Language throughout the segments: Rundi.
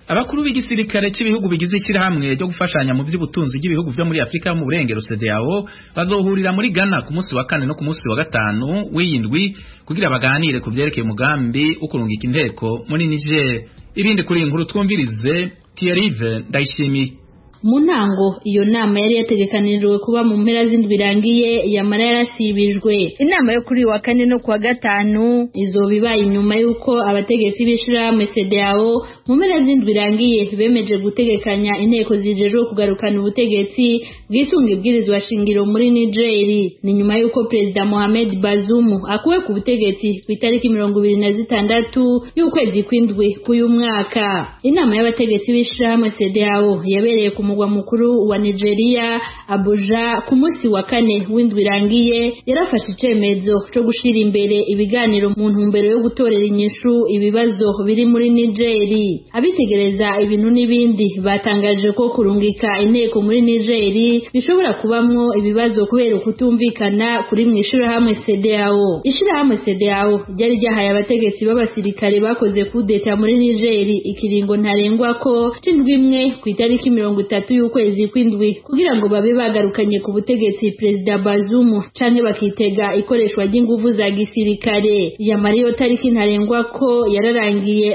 Abakuru b'igisirikare cy'ibihugu bigize ishyirahamwe ryo gufashanya mu by'ubutunzi bw'ibihugu byo muri Afrika mu burengero CEDEAO bazohurira muri Ghana ku munsi wa 4 no ku munsi wa 5 w'indwi kugira baganire ku byerekeye umugambi wo kurungika inteko muri Niger. Ibindi kuri inkuru twumvirize Thierry Ndayishimiye. Mu ntango iyo nama yari yategekanijwe kuba mu mpera z'indwi irangiye yamara yarasibijwe. Inama yo kuri wa 4 no kuwa 5 izoba ibaye inyuma y'uko abategetsi b'ishirahamwe CEDEAO mu mpera z'indwi irangiye bemeje gutegekanya inteko zijejwe kugarukana ubutegetsi bwisunga ibwirizwa shingiro muri Niger. Ni nyuma y'uko Perezida Mohamed Bazoum akuwe ku butegetsi ku itariki 26 y'ukwezi kw'indwi k'uyu mwaka. Inama y'abategetsi b'ishirahamwe CEDEAO yabereye ku mugwa mukuru wa Nigeria Abuja ku munsi wa 4 w'indwi irangiye yarafashe icemezo cyo gushira imbere ibiganiro mu ntumbero yo gutorera inyishu ibibazo biri muri Niger. Abitegereza ibintu n'ibindi batangaje ko kurungika inteko muri Niger bishobora kubamwo ibibazo kubera kutumvikana kuri mwishirahamwe CEDEAO. Ishirahamwe CEDEAO ryari ryahaye abategetsi b'abasirikare bakoze kudeta muri Niger ikiringo ntarengwa ko c'indwi imwe ku itariki 30 y'ukwezi kw'indwi kugira ngo babe bagarukanye ku butegetsi Perezida Bazoum canke bakitega ikoreshwa ry'inguvu za gisirikare. Yamariyo tariki ntarengwa ko yararangiye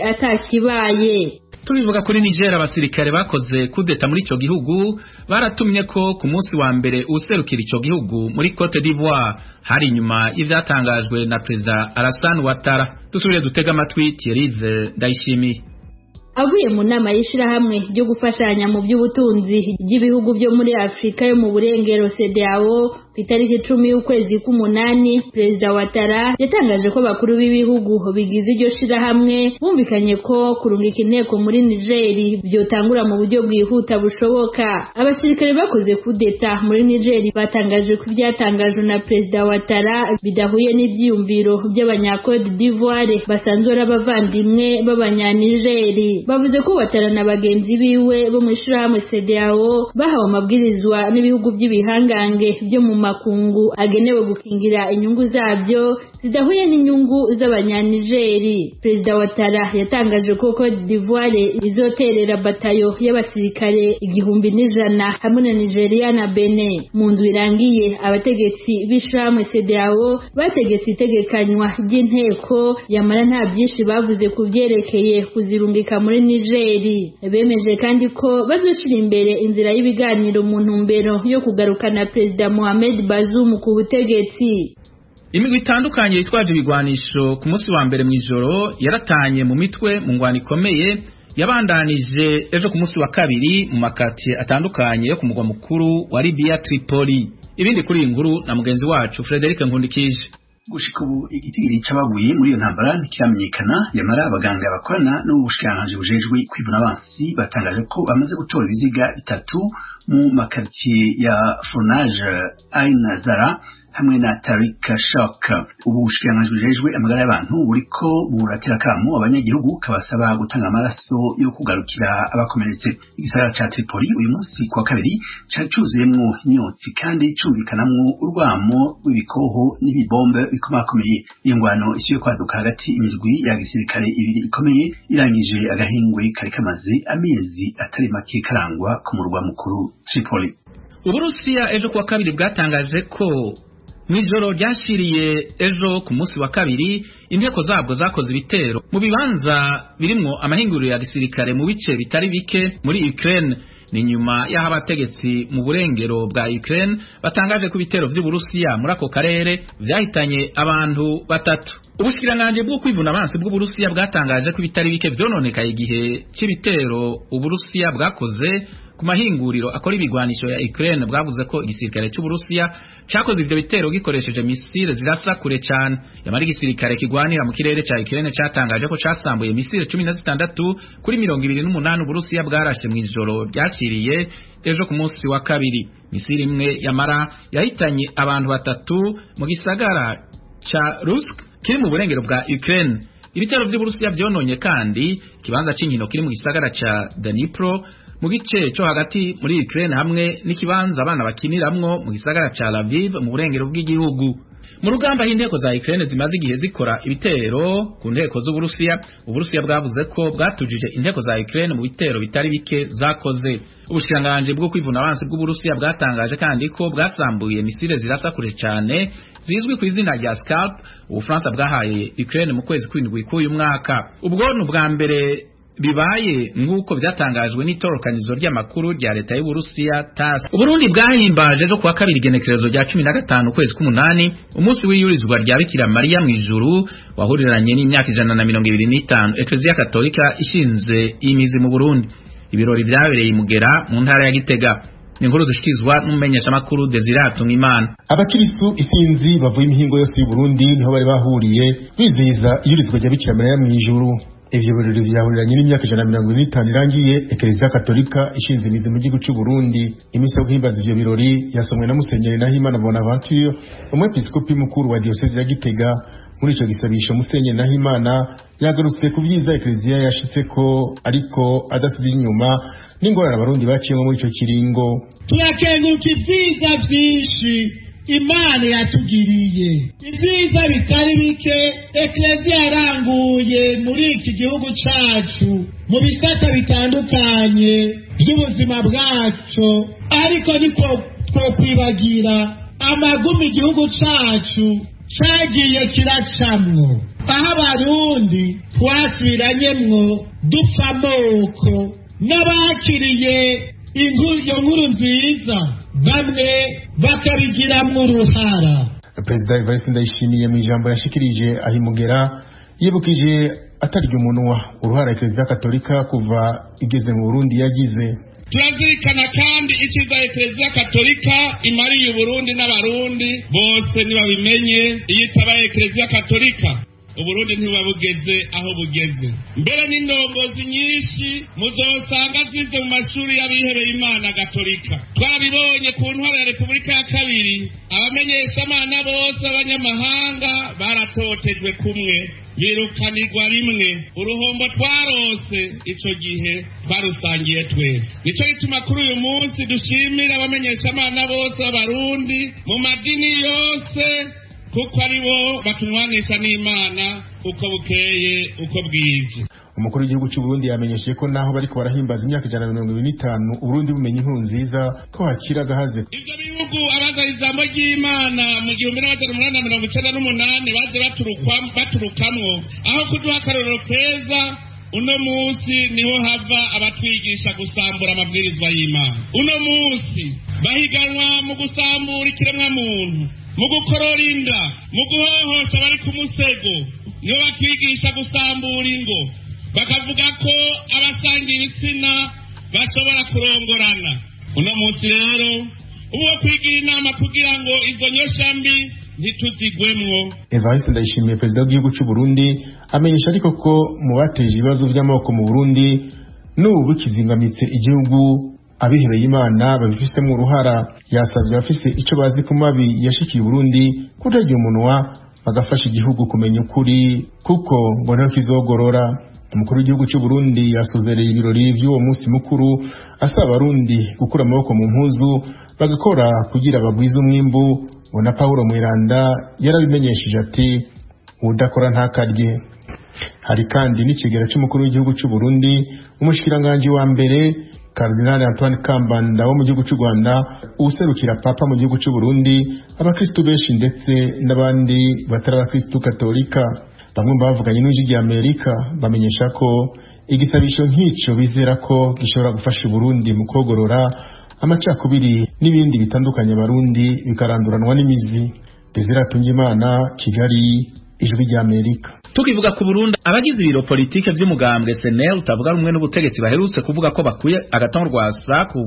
atakibaye. Tubivuga kuri Niger, abasirikare bakoze kudeta muri ico gihugu baratumye ko ku munsi wa mbere userukira ico gihugu muri Cote d'Ivoire hari nyuma y'ivyatangajwe na Perezida Alassane Ouattara. Dusubire dutega amatwi Thierry Ndayishimiye. Avuye mu nama y'ishirahamwe ryo gufashanya mu by'ubutunzi by'ibihugu byo muri Afrika yo mu burengero CEDEAO ku itariki 10 y'ukwezi k'umunani, Perezida Ouattara yatangaje ko bakuru b'ibihugu bigize iryo shirahamwe bumvikanye ko kurungika inteko muri Niger byotangura mu buryo bwihuta bushoboka. Abasirikare bakoze kudeta muri Niger batangaje ko ibyatangajwe na Perezida Ouattara bidahuye n'ivyiyumviro by'abanya-Cote d'Ivoire basanzwe abavandimwe b'abanya-Niger. Bavuze ko Ouattara na bagenzi biwe bo mu ishirahamwe CEDEAO bahawe amabwirizwa n'ibihugu by'ibihangange byo mu makungu agenewe gukingira inyungu zabyo zidahuye n'inyungu z'abanya-Niger. Perezida Ouattara yatangaje ko Cote d'Ivoire izoterera batayo y'abasirikare 1,100 hamwe na Nigeria na Benin. Mu ndwi irangiye abategetsi b'ishirahamwe CEDEAO bategetse itegekanywa ry'inteko yamara nta byinshi bavuze ku byerekeye kuzirungika muri Niger. Bemeje kandi ko bazoshira imbere inzira y'ibiganiro mu ntumbero yo kugarukana Perezida Mohamed Bazoum ku butegetsi. Imigwi itandukanye yitwaje ibigwanisho ku munsi wa mbere mw'ijoro yaratanye mu mitwe mu ngwano ikomeye yabandanije ejo ku munsi wa 2 mu makatiye atandukanye yo ku mugwa mukuru wa Libya Tripoli. Ibindi kuri inkuru na mugenzi wacu Frederic Nkundikije. Gushika ubu igitigiri c'abaguye muri iyo ntambara ntikiramenyekana, yamara abaganga bakorana n'ubushikiranganji bujejwe kwivuna abansi batangaje ko bamaze gutora ibiziga 3 mu makartier ya Fournage, Ain Zara hamwe na Tarik Shok. Ubu bushikiranganji bujejwe amagara y'abantu buriko buratera kamo abanyagihugu kabasaba gutanga amaraso yo kugarukira abakomeretse. Igisagara ca Tripoli uyu munsi kuwa 2 cari cuzuyemwo imyotsi kandi cumvikanamwo urwamo rw'ibikoho n'ibibombe bikomakomeye. Iyo ngwano isuye kwaduka hagati imirwi ya gisirikare ibiri ikomeye irangije agahingwe kari kamaze amezi atari make karangwa ku murwa mukuru Tripoli. Uburusiya ejo kuwa 2 bwatangaje ko mw'ijoro ryashiriye ejo ku munsi wa 2 inteko zabwo zakoze ibitero mu bibanza birimwo amahinguriro ya gisirikare mu bice bitari bike muri Ukraine. Ni nyuma y'aho abategetsi mu burengero bwa Ukraine batangaje ko ibitero vy'Uburusiya muri ako karere vyahitanye abantu 3. Ubushikiranganji bwo kwivuna abansi bw'Uburusiya bwatangaje ko bitari bike vyononekaye igihe c'ibitero Uburusiya bwakoze ku mahinguriro akora ibigwanisho ya Ukraine. Bwavuze ko igisirikare c'Uburusiya cakoze ivyo bitero gikoresheje misile zirasa kure cyane. Yamara igisirikare kigwanira mu kirere ca Ukraine catangaje ko casambuye misile 16 kuri 28 Uburusiya bwarashe mu ijoro ryashiriye ejo ku munsi wa 2. Misile imwe yamara yahitanye abantu 3 mu gisagara ca Rusk kiri mu burengero bwa Ukraine. Ibitero vy'Uburusiya vyononye kandi kibanza c'inkino kiri mu gisagara ca Dnipro mu gice cyo hagati muri Ukraine hamwe n'ikibanza abana bakiniramwo mu gisagara ca Lviv mu burengero bw'igihugu. mu rugamba h'inteko za Ukraine zimaze igihe zikora ibitero ku nteko z'Uburusiya bwavuze ko bwatujije inteko za Ukraine mu bitero bitari bike zakoze. Ubushikiranganji bwo kwivuna abansi bw'Uburusiya bwatangaje kandi ko bwasambuye misile zirasa kure cyane zizwi ku izina rya Scalp Ubufaransa bwahaye Ukraine mu kwezi kw'indwi k'uyu mwaka. Ubwo n'ubwa mbere bibaye nk'uko byatangajwe n'itorokanizo ry'amakuru rya leta y'Uburusiya TASS. Uburundi bwahimbaje ejo kuwa kabiri igenekerezo rya 15 ukwezi k'umunani umunsi w'iyurizwa rya Bikira Mariya mu ijuru wahuriranye n'imyaka 125 Eklezia Katolika ishinze imizi mu Burundi. Ibirori byabereye imugera mu ntara ya Gitega. Inkuru dushikizwa n'umumenyesha makuru Desirato Ngimana. Abakristo isinzi bavuye imihingo yose y'u Burundi niho bari bahuriye bizihiza iyurizwa rya Bikira Mariya mu ijuru. Ivyo birori vyahuriranye n'imyaka 125 irangiye Eklezia Katolika ishinze imizi mu gihugu cy'u Burundi. Imisi yo guhimbaza ivyo birori yasomwe na Musenyeri Nahimana Bonaventure, umwepiskopi mukuru wa diocese ya Gitega. Muri ico gisabisho Musenyeri Nahimana yagarutse ku vyiza Eklezia yashitseko ariko adasubira inyuma n'ingorane abarundi baciyemo muri ico kiringo. Turakenguka ivyiza vyinshi Imana yatugiriye, ivyiza bitari bike Eklezia yaranguye muri iki gihugu cacu mu bisata bitandukanye by'ubuzima bwacu, ariko niko twokwibagira amagumi igihugu cacu cagiye kiracamwo, aho abarundi twasubiranyemwo dupfa amoko n'abakiriye iyo nkuru nziza bamwe bakabigiramwo uruhara. Perezida Evariste Ndayishimiye mu ijambo yashikirije ahimugera yibukije atarya umunwa uruhara Eklezia Katolika kuva igeze mu Burundi yagize. Turazirikana kandi iciza Eklezia Katolika imariye Uburundi n'abarundi bose nibabimenye. Iyitaba Eklezia Katolika Uburundi ntibabugeze aho bugeze. Mbere n'indongozi nyinshi muzosanga zize mu mashuri y'abihebeye Imana Gatolika. Twabibonye ku ntwaro ya Repubulika ya kabiri, abamenyeshamana bose abanyamahanga baratotejwe kumwe, birukanirwa rimwe. Uruhombo twarose ico gihe twarusangiye twese. Nico gituma kuri uyu munsi dushimira abamenyeshamana bose b'abarundi mu madini yose, kuko aribo batumwanisha n'Imana uko bukeye uko bwije. Umukuru w'igihugu cy'u Burundi yamenyesheje ko naho bariko barahimbaza imyaka 125 Uburundi bumenye inkuru nziza ko hakira gahaze. Ivyo bihugu abaza ijambo ry'Imana mu 1898 baje baturukamwo, aho kuduha akarorero keza uno munsi niho hava abatwigisha gusambura amabwirizwa y'Imana. Uno munsi bahiganwa mu gusambura ikiremwa muntu, mu gukorora inda, mu guhohosha bari ku musego, niho batwigisha gusambura ingo, bakavuga ko abasangira ibitsina bashobora kurongorana. Uno munsi rero ubu kwigira inama kugira ngo izo nyoshambi ntituzigwemwo. Evariste Ndayishimiye perezida w'igihugu cy'u Burundi amenyesha ariko ko mu bateje ibibazo by'amoko mu Burundi n'ubu bikizingamitse igihugu abihebeye Imana babifisemo uruhara. Yasabye abafise ico bazi ku mabi yashikiye Burundi kudagira umunwa bagafasha igihugu kumenya ukuri kuko ngo nta kizogorora. Umukuru w'igihugu cy'u Burundi yasozereye ibirori by'uwo munsi mukuru asaba abarundi gukura amaboko mu mpuzu bagakora kugira bagwize umwimbu. Bona Paulo Mwiranda yarabimenyesheje ati udakora ntakarye. Hari kandi n'ikigera cy'umukuru w'igihugu cy'u Burundi umushikiranganje wa mbere Cardinal Antoine Kambanda wo mu gihugu cy'u Rwanda, userukira Papa mu gihugu cy'u Burundi, abakristo benshi ndetse n'abandi batari abakristo Katolika. Bamwe bavuganye n'ijwi rya Amerika bamenyesha ko igisabisho nk'ico bizera ko gishobora gufasha Burundi mu kogorora amacakubiri n'ibindi bitandukanye abarundi bikaranduranwa n'imizi. Desirato Ngimana, Kigali, ijwi rya Amerika. Tukivuga ku Burundi, abagize ibiro politike vy'umugambwe SNL utavuga rumwe n'ubutegetsi baherutse kuvuga ko bakuye agatongo rwasa ku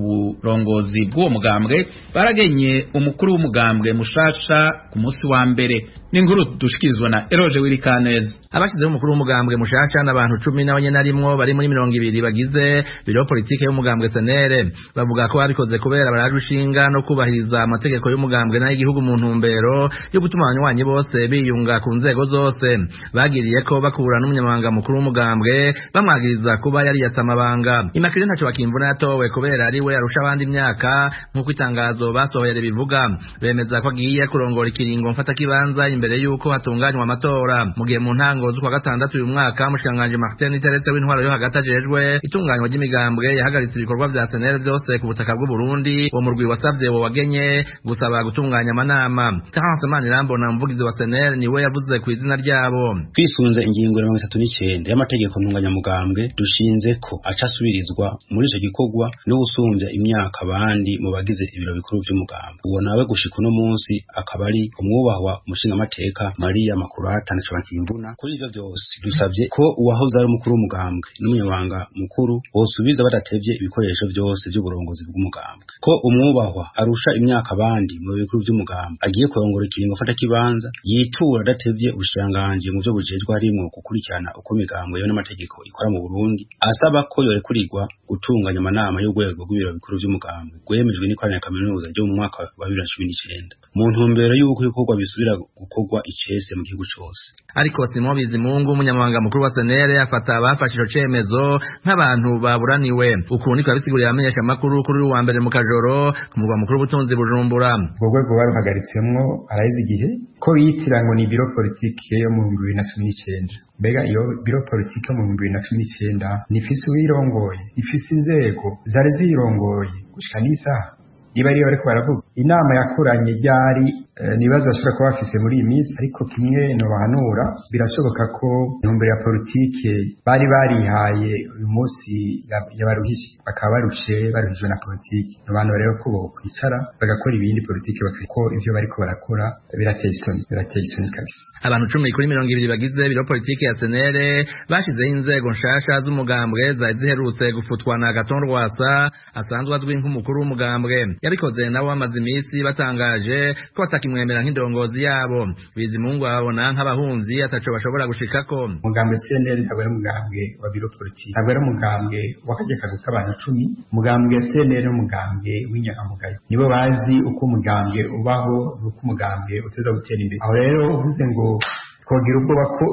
burongozi bw'uwo mugambwe baragenye umukuru w'umugambwe mushasha ku munsi wa mbere. N'inkuru dushikirizwa na Eroje Wirikaneza. Abashizeho umukuru w'umugambwe mushasha n'abantu 10 n'abanyenarimwo bari muri 200 bagize biro politike y'umugambwe SNL bavuga ko babikoze kubera bararushinga no kubahiriza amategeko y'umugambwe n'ay'igihugu mu ntumbero yo gutuma abanywanyi bose biyunga ku nzego zose. bagiriye ko bakura n'umunyamabanga mukuru w'umugambwe bamwagiriza kuba yari yatamabanga. Immaculée Ntaco Bakimvuna yatowe kubera ari we arusha abandi imyaka nk'uko itangazo basohoye bivuga. Bemeza ko agiye kurongora ikiringo mfata kibanza imbere y'uko hatunganywa amatora. Mu gihe mu ntango z'ukwa gatandatu uyu mwaka mushikanganje Martin Teretse w'intwaro yo hagati ajejwe itunganywa ry'imigambwe yahagaritse ibikorwa vya SNL byose ku butaka bw'u Burundi. Uwo murwi wasavye wo wagenye gusaba gutunganya amanama. Terence Manirambona umuvugizi wa SNL niwe yavuze ku izina ryabo. Twisunze ingingo ya 39 y'amategeko ntunganyamugambwe dushinze ko acasubirizwa muri ico gikorwa no gusumbya imyaka abandi mu bagize ibiro bikuru by'umugambwe. Uwo nawe gushika uno munsi akaba ari umwubahwa umushingamateka Maria Makurata Ntaco Bakimvuna. Kuri ivyo byose dusavye ko uwahoze ari umukuru w'umugambwe n'umunyabanga mukuru bosubiza badatevye ibikoresho byose by'uburongozi bw'umugambwe. Ko umwubahwa arusha imyaka abandi mu bikuru by'umugambwe agiye kurongora ikiringo fata kibanza yitura adatevye ubushanganje mu byo bujejwe harimo gukurikirana uko imigambwe yo n'amategeko ikora mu Burundi, asaba ko yorekurigwa gutunganya amanama y'urwego rw'ibiro bikuru by'umugambwe gwemejwe n'ikoraniro kaminuza ryo mu mwaka wa 2019 mu ntumbero y'uko ibikorwa bisubira gukorwa icese mu gihugu cyose. Ariko Simon Bizimungu umunyamabanga mukuru wa SNL afata abafashe ico cemezo nk'abantu baburaniwe. Ukundi kwabisiguriye amenyesha makuru kuri uwa mbere mu kajoro ku murwa mukuru w'ubutunzi Bujumbura. Ubwo rwego baruhagaritswemwo arayize igihe ko yitirango ni biro politike yo mu 2019. Mbega iyo biro politike mu 2019 nifise uwirongoye, ifise inzego zari zirongoye gushika n'isaha niba ariyo bariko baravuga. Inama yakoranye ryari nibazo bashobora kuba bafise muri iyi minsi, ariko kimwe no bahanura birashoboka ko intumbero ya politike bari barihaye uyu munsi yabaruhije bakaba baruhijwe na politike. Abantu rero ko bokwicara bagakora ibindi politike bakiko ivyo bariko barakora birateye isoni kabisa. Abantu 10 kuri 20 bagize biro politike ya SNL bashizeho inzego nshasha z'umugambwe zari ziherutse gufutwa na Agathon Rwasa asanzwe azwi nk'umukuru w'umugambwe. Yabikoze nabo bamaze iminsi batangaje ko batakimwemera nk'indongozi yabo. Bizimungu abona nk'abahunzi ataco bashobora gushikako. Umugambwe SNL ntabwo ari umugambwe wa biro politike, ntabwo ari umugambwe wakageka gukabana 10. Umugambwe SNL n'umugambwe w'inyangamugayo nibo bazi uko umugambwe ubaho n'uko umugambwe uteza gutera imbere. Aho rero uvuze ngo twogira ubwoba ko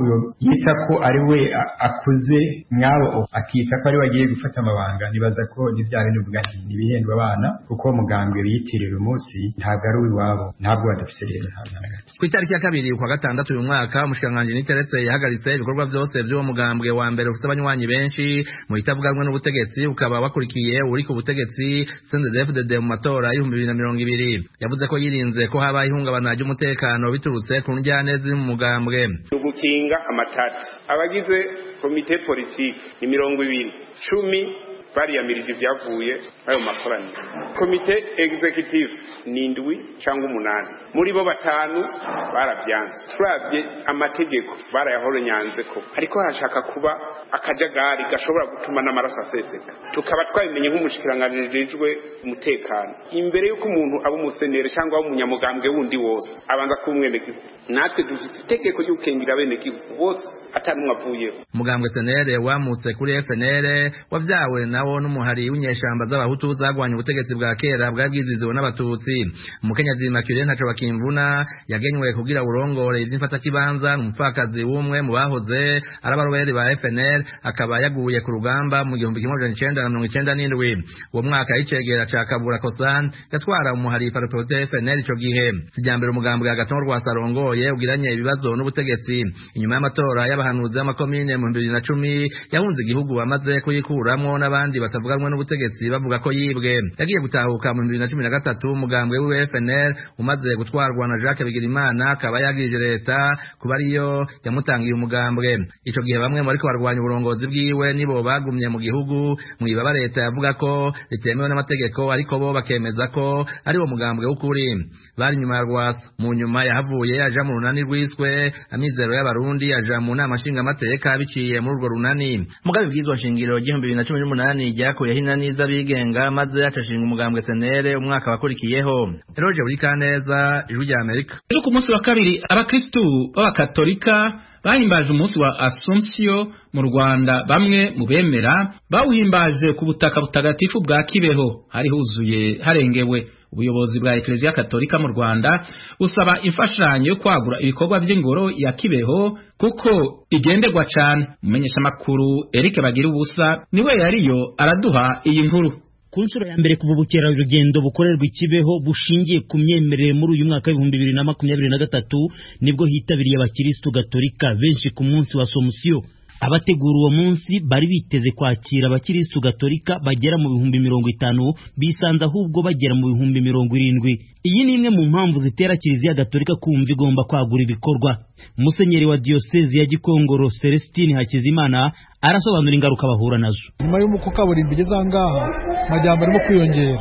yita ko ari we akuze nyabo akita ko ari wagiye gufata amabanga, nibaza ko n'ivyari n'ubugati nibihendwa abana kuko umugambwe biyitirira umunsi ntabwo ari uwabo, ntabwo badafise rero ntabwo. Ku itariki ya 2 kwa gatandatu uyu mwaka umushikanganje Niteretse yahagaritse ibikorwa byose by'uwo mugambwe wa mbere ufite abanywanyi benshi mu itavuganwe n'ubutegetsi ukaba wakurikiye uri ku butegetsi CNDD-FDD mu matora ya 2020. Yavuze ko yirinze ko haba ihungabana ry'umutekano biturutse ku njyanezi mu mugambwe. Ugukinga amatati abagize komite politike ni 20 bariyamirije ibyavuye ayo makoraniro. Komite executive ni 7 cyangwa 8, muri bo 5 baravyanze. Turavye amategeko barayahoronyanze ko ariko hashaka kuba akajagari gashobora gutuma n'amaraso aseseka. Tukaba twabimenye nk'umushikiranganje jejwe umutekano imbere yuko umuntu aba umusenere cyangwa umunyamugambwe wundi wose abanza kumweneka. Natwe dufite itegeko ry'ukengira bene gihugu bose atanumwe avuyeho. Mugambwe SNL wamutse kuri FNL wavyawe nawo n'umuhari w'inyeshamba z'abahutu zagwanya ubutegetsi bwa kera bwabwiziziwe n'abatutsi. Umukenyezi Immaculée Ntaco Bakimvuna yagenywe kugira urongore ivy'imfata kibanza umupfakazi w'umwe mu bahoze arabarobere ba FNL akaba yaguye ku rugamba mu 1997. Uwo mwaka y'icegera ca Kabura Kosan yatwara umuhari Paropote FNL ico gihe. Sijambere umugambwe Agathon Rwasa arongoye ugiranye ibibazo n'ubutegetsi. Inyuma y'amatora y'abahanuzi y'amakomine mu 2010 yahunze igihugu bamaze kuyikuramwo n'abandi batavuganwe n'ubutegetsi bavuga ko yibwe. Yagiye gutahuka mu 2013 umugambwe wa FNL umaze gutwarwa na Jacques Bigirimana akaba yagirije leta kuba ariyo yamutangiye umugambwe. Ico gihe bamwe bariko barwanya uburongozi bwiwe nibo bagumye mu gihugu mu ibaba leta yavuga ko ritemewe n'amategeko ariko bo bakemeza ko ari wo mugambwe w'ukuri. Bari nyuma ya Rwasa mu nyuma yahavuye aja mu runani rwiswe Amizero y'Abarundi aja mu nama nshingamateka biciye muri urwo runani. Mugabe bw'izo nshingiro g'2018 ryakuyeho inani z'abigenga maze acashinga umugambwe SNL umwaka wakurikiyeho. Roje Burikaneza, Ijwi rya Amerika. Ejo ku munsi wa kabiri abakristu b'abakatolika bahimbaje umunsi wa Assumption mu Rwanda. Bamwe mu bemera bawuhimbaje ku butaka butagatifu bwa Kibeho hari huzuye harengewe. ubuyobozi bwa Eklezia Katolika mu Rwanda usaba imfashanyo yo kwagura ibikorwa by'ingoro ya Kibeho kuko igenderwa cyane. Umumenyesha makuru Eric Bagira ubusa niwe yariyo araduha iyi nkuru. Ku nshuro ya mbere kuva ubukerarugendo bukorerwa Kibeho bushingiye ku myemerere muri uyu mwaka wa 2023 nibwo hitabiriye abakristo Gatolika benshi ku munsi wa Somusiyo. Abategura uwo munsi bari biteze kwakira abakristo Gatolika bagera mu 50,000 bisanze ahubwo bagera mu 70,000. Iyi ni imwe mu mpamvu zitera Kiliziya Gatolika kumva igomba kwagura ibikorwa. Musenyeri wa Diocese ya Gikongoro Celestine Hakizimana arasobanura ingaruka bahura nazo. Nyuma y'umuko kaburimbo igeze ahangaha majyambere arimo kwiyongera,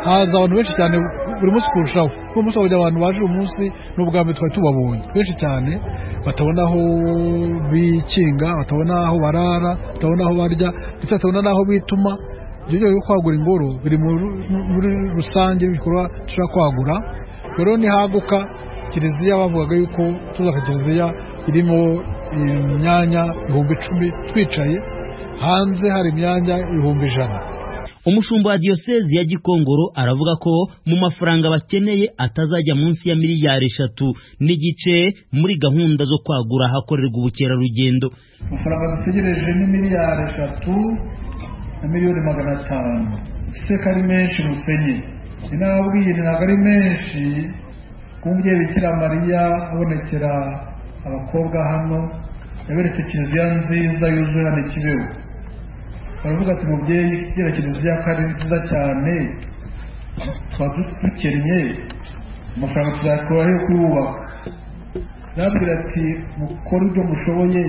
haza abantu benshi cyane buri munsi kurushaho. Uwo munsi wajya abantu baje uyu munsi n'ubwa mbere twari tubabonye benshi cyane, batabona aho bikinga, batabona aho barara, batabona aho barya, ndetse batabona n'aho bituma. Ibyo byo kwagura ingoro biri muri rusange ibikorwa dushaka kwagura. Rero nihaguka Kiliziya bavugaga yuko tuzaka Kiliziya irimo imyanya 10,000 twicaye, hanze hari imyanya 100,000. Umushumba wa Diocese ya Gikongoro aravuga ko mu mafaranga bakeneye atazajya munsi ya miliyari 3 n'igice muri gahunda zo kwagura hakorerwa ubukerarugendo. Amafaranga dutegereje ni miliyari 3 na miliyoni 500. Se kari menshi musenye. Ninabwiye ntabwo ari menshi. Kumvye Bikira Mariya abonekera abakobwa hano yaberetse Kiliziya nziza yuzuye hano Kibeho. Baravuga ati mubyeyi gira Kiliziya kari nziza cyane, twadukennye amafaranga tuzakora yo kubaka. Nabwira ati mukore ibyo mushoboye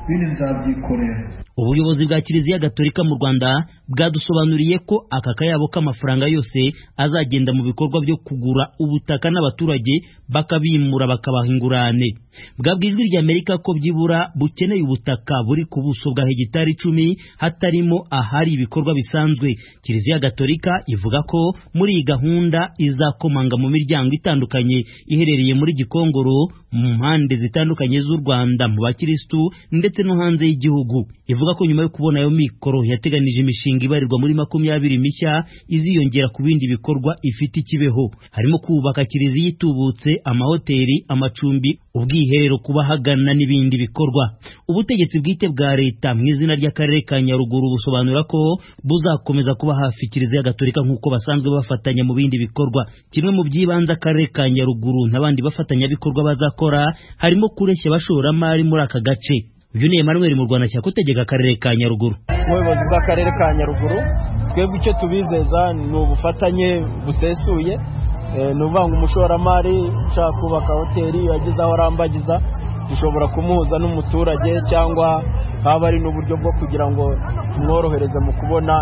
bindi nzabyikorera. Ubuyobozi bwa Kiliziya Gatolika mu Rwanda bwadusobanuriye ko aka kayabo k'amafaranga yose azagenda mu bikorwa byo kugura ubutaka n'abaturage bakabimura bakabaha ingurane. Bwabwijwe rya Amerika ko byibura bukeneye ubutaka buri ku buso bwa hegitari 10 hatarimo ahari ibikorwa bisanzwe. Kiliziya Gatolika ivuga ko muri iyi gahunda izakomanga mu miryango itandukanye iherereye muri Gikongoro, mu mpande zitandukanye z'u Rwanda, mu bakristu ndetse no hanze y'igihugu. Ivuga ko nyuma yo kubona ayo mikoro yateganije imishinga ibarirwa muri 20 mishya iziyongera ku bindi bikorwa ifite Kibeho, harimo kubaka Kiliziya itubutse, amahoteli, amacumbi, ubwiherero kubahagana n'ibindi bikorwa. Ubutegetsi bwite bwa leta mu izina ry'akarere ka Nyaruguru busobanura ko buzakomeza kuba hafi Kiliziya Gatolika nk'uko basanzwe bafatanya mu bindi bikorwa. Kimwe mu byibanza akarere ka Nyaruguru n'abandi bafatanya bikorwa bazakora harimo kureshya abashoramari muri aka gace. Uyu ni Emmanuel mu Rwanda cyakutegeka akarere ka Nyaruguru. Ubuyobozi bw'akarere ka Nyaruguru twebwe icyo tubizeza ni ubufatanye busesuye, n'ubanga umushoramari ushaka kubaka hoteli yagize aho arambagiza dushobora kumuhuza n'umuturage, cyangwa haba ari n'uburyo bwo kugira ngo tumworohereze mu kubona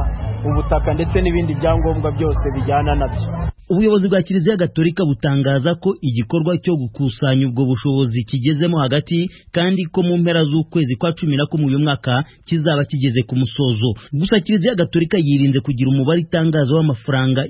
ubutaka ndetse n'ibindi byangombwa byose bijyana nabyo. Ubuyobozi bwa Kiliziya Gatolika butangaza ko igikorwa cyo gukusanya ubwo bushobozi kigezemo hagati, kandi ko mu mpera z'ukwezi kwa 11 uyu mwaka kizaba kigeze ku musozo. Gusa Kiliziya Gatolika yirinze kugira umubare itangaza w'amafaranga